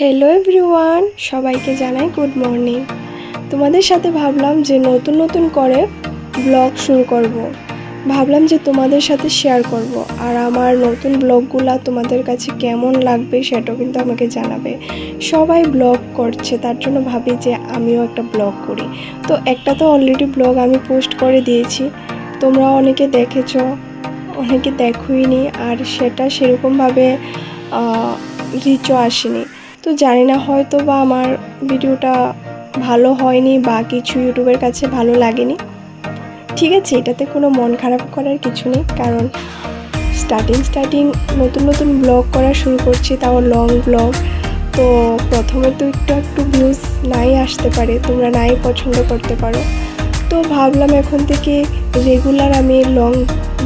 Hello everyone, সবাইকে জানাই good morning. তোমাদের সাথে ভাবলাম যে নতুন করে ব্লগ শুরু করব। ভাবলাম যে তোমাদের সাথে শেয়ার করব, আর আমার নতুন ব্লগগুলো তোমাদের কাছে কেমন লাগবে সেটাও কিন্তু আমাকে জানাবে। সবাই ব্লগ করছে, তার জন্য ভাবি যে আমিও একটা ব্লগ করি। তো একটা তো অলরেডি ব্লগ আমি পোস্ট করে দিয়েছি, তোমরা অনেকে দেখেছো, অনেকে দেখোইনি, আর সেটা সেরকমভাবে রিচও আসেনি। তো জানি না, হয়তো বা আমার ভিডিওটা ভালো হয়নি বা কিছু ইউটিউবের কাছে ভালো লাগেনি। ঠিক আছে, এটাতে কোনো মন খারাপ করার কিছু নেই, কারণ স্টার্টিং নতুন ব্লগ করা শুরু করছি, তাও লং ব্লগ। তো প্রথমে তো একটু ভিউজ নাই আসতে পারে, তোমরা নাই পছন্দ করতে পারো। তো ভাবলাম এখন থেকে রেগুলার আমি লং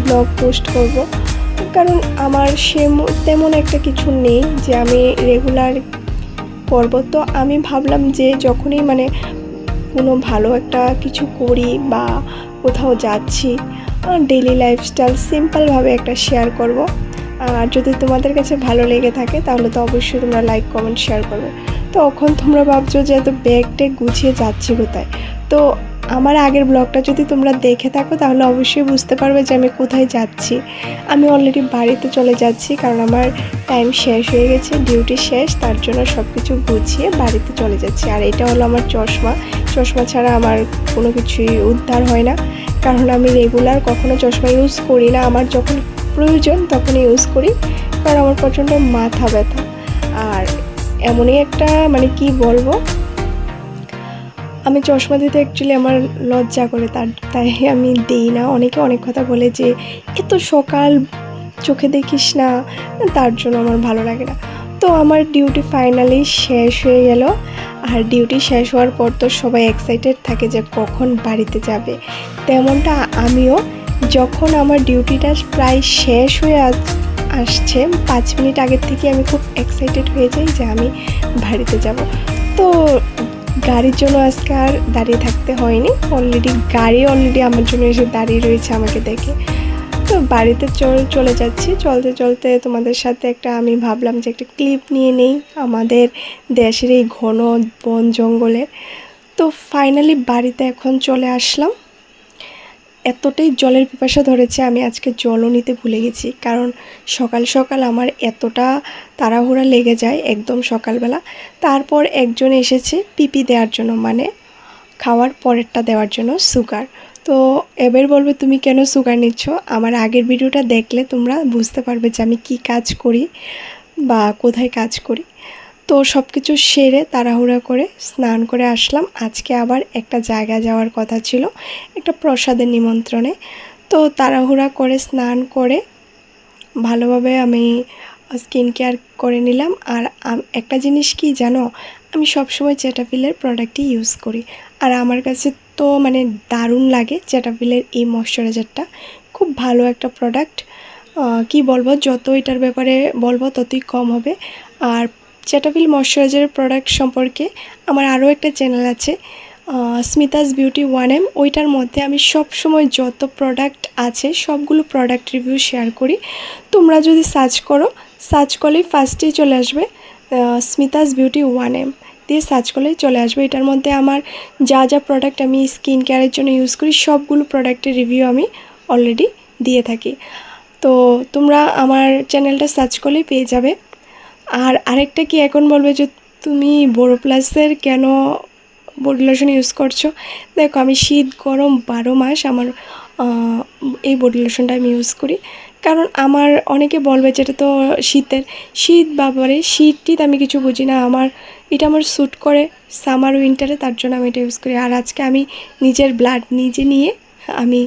ব্লগ পোস্ট করব, কারণ আমার তেমন একটা কিছু নেই যে আমি রেগুলার করব। তো আমি ভাবলাম যে যখনই কোনো ভালো একটা কিছু করি বা কোথাও যাচ্ছি, ডেইলি লাইফস্টাইল সিম্পলভাবে একটা শেয়ার করব। আর যদি তোমাদের কাছে ভালো লেগে থাকে তাহলে তো অবশ্যই তোমরা লাইক কমেন্ট শেয়ার করবে। তো এখন তোমরা ভাবছো যে এত ব্যাগ ট্যাগ গুছিয়ে যাচ্ছি কোথায়। তো আমার আগের ব্লগটা যদি তোমরা দেখে থাকো তাহলে অবশ্যই বুঝতে পারবে যে আমি কোথায় যাচ্ছি। আমি অলরেডি বাড়িতে চলে যাচ্ছি, কারণ আমার টাইম শেষ হয়ে গেছে, ডিউটি শেষ, তার জন্য সব কিছু গুছিয়ে বাড়িতে চলে যাচ্ছি। আর এটা হলো আমার চশমা ছাড়া আমার কোনো কিছুই উদ্ধার হয় না, কারণ আমি রেগুলার কখনো চশমা ইউজ করি না। আমার যখন প্রয়োজন তখনই ইউজ করি, কারণ আমার প্রচণ্ড মাথা ব্যথা। আর এমনই একটা কি বলবো, আমি চশমা দিতে অ্যাকচুয়ালি আমার লজ্জা করে, তাই আমি দিই না। অনেকে অনেক কথা বলে যে এত সকাল চোখে দেখিস না, তার জন্য আমার ভালো লাগে না। তো আমার ডিউটি ফাইনালি শেষ হয়ে গেল, আর ডিউটি শেষ হওয়ার পর তো সবাই এক্সাইটেড থাকে যে কখন বাড়িতে যাবে। তেমনটা আমিও, যখন আমার ডিউটিটা প্রায় শেষ হয়ে আসছে 5 মিনিট আগের থেকে আমি খুব এক্সাইটেড হয়ে যাই যে আমি বাড়িতে যাব। তো গাড়ির জন্য আজকে আর দাঁড়িয়ে থাকতে হয়নি, গাড়ি অলরেডি আমার জন্য এসে দাঁড়িয়ে রয়েছে আমাকে দেখে। তো বাড়িতে চলে যাচ্ছি, চলতে তোমাদের সাথে আমি ভাবলাম যে একটা ক্লিপ নিয়ে নেই আমাদের দেশের এই ঘন বন জঙ্গলের। তো ফাইনালি বাড়িতে এখন চলে আসলাম। এতটাই জলের পিপাসা ধরেছে, আমি আজকে জলও নিতে ভুলে গেছি, কারণ সকাল আমার এতটা তাড়াহুড়া লেগে যায় একদম সকালবেলা। তারপর একজন এসেছে পিপি দেওয়ার জন্য, খাওয়ার পরেরটা দেওয়ার জন্য সুগার। তো এবার বলবে তুমি কেন সুগার নিচ্ছ। আমার আগের ভিডিওটা দেখলে তোমরা বুঝতে পারবে যে আমি কি কাজ করি বা কোথায় কাজ করি। তো সব কিছু সেরে তাড়াহুড়া করে স্নান করে আসলাম। আজকে আবার একটা জায়গা যাওয়ার কথা ছিল, একটা প্রসাদের নিমন্ত্রণে। তো তাড়াহুড়া করে স্নান করে ভালোভাবে আমি স্কিন কেয়ার করে নিলাম। আর একটা জিনিস কি জানো, আমি সবসময় চেটাফিলের প্রোডাক্টই ইউজ করি, আর আমার কাছে তো দারুণ লাগে চেটাফিলের এই ময়শ্চারাইজারটা। খুব ভালো একটা প্রোডাক্ট, কি বলবো, যত এটার ব্যাপারে বলবো ততই কম হবে। আর চেটাফিল ময়শ্চারাইজার প্রোডাক্ট সম্পর্কে আমার আরও একটা চ্যানেল আছে, স্মিতাস বিউটি 1M। ওইটার মধ্যে আমি সব সময় যত প্রোডাক্ট আছে সবগুলো প্রোডাক্ট রিভিউ শেয়ার করি। তোমরা যদি সার্চ করলেই ফার্স্টেই চলে আসবে স্মিতাস বিউটি 1M দিয়ে সার্চ করলেই চলে আসবে। এটার মধ্যে আমার যা প্রোডাক্ট আমি স্কিন কেয়ারের জন্য ইউজ করি সবগুলো প্রোডাক্টের রিভিউ আমি অলরেডি দিয়ে থাকি। তো তোমরা আমার চ্যানেলটা সার্চ করলেই পেয়ে যাবে। আর আরেকটা কি, এখন বলবে যে তুমি বোরোপ্লাসের কেন বডি লোশন ইউজ করছো। দেখো, আমি শীত গরম 12 মাস আমার এই বডি লোশনটা আমি ইউজ করি, কারণ আমার অনেকে বলবে যেটা তো শীত বাবারে শীত আমি কিছু বুঝি না, এটা আমার স্যুট করে সামার উইন্টারে, তার জন্য আমি এটা ইউজ করি। আর আজকে আমি নিজের ব্লাড নিজে নিয়ে আমি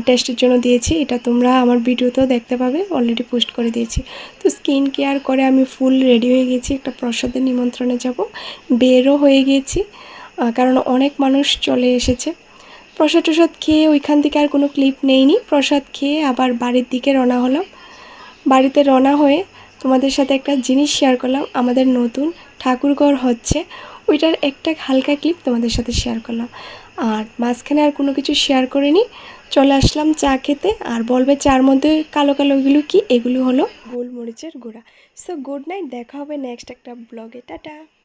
টেস্টের জন্য দিয়েছি, এটা তোমরা আমার ভিডিওতেও দেখতে পাবে, অলরেডি পোস্ট করে দিয়েছি। তো স্কিন কেয়ার করে আমি ফুল রেডি হয়ে গেছি, একটা প্রসাদের নিমন্ত্রণে যাব, বেরও হয়ে গিয়েছি, কারণ অনেক মানুষ চলে এসেছে। প্রসাদ খেয়ে ওইখান থেকে আর কোনো ক্লিপ নেইনি। প্রসাদ খেয়ে আবার বাড়ির দিকে রওনা হলাম। বাড়িতে রওনা হয়ে তোমাদের সাথে একটা জিনিস শেয়ার করলাম, আমাদের নতুন ঠাকুরঘর হচ্ছে, ওইটার একটা হালকা ক্লিপ তোমাদের সাথে শেয়ার করলাম। আর মাঝখানে আর কোনো কিছু শেয়ার করিনি। চলে আসলাম চা খেতে, আর বলবে চার মধ্যে কালো কালো এগুলো কি, এগুলো হলো গোলমরিচের গুঁড়া। সো গুড নাইট, দেখা হবে নেক্সট একটা ব্লগে, টাটা।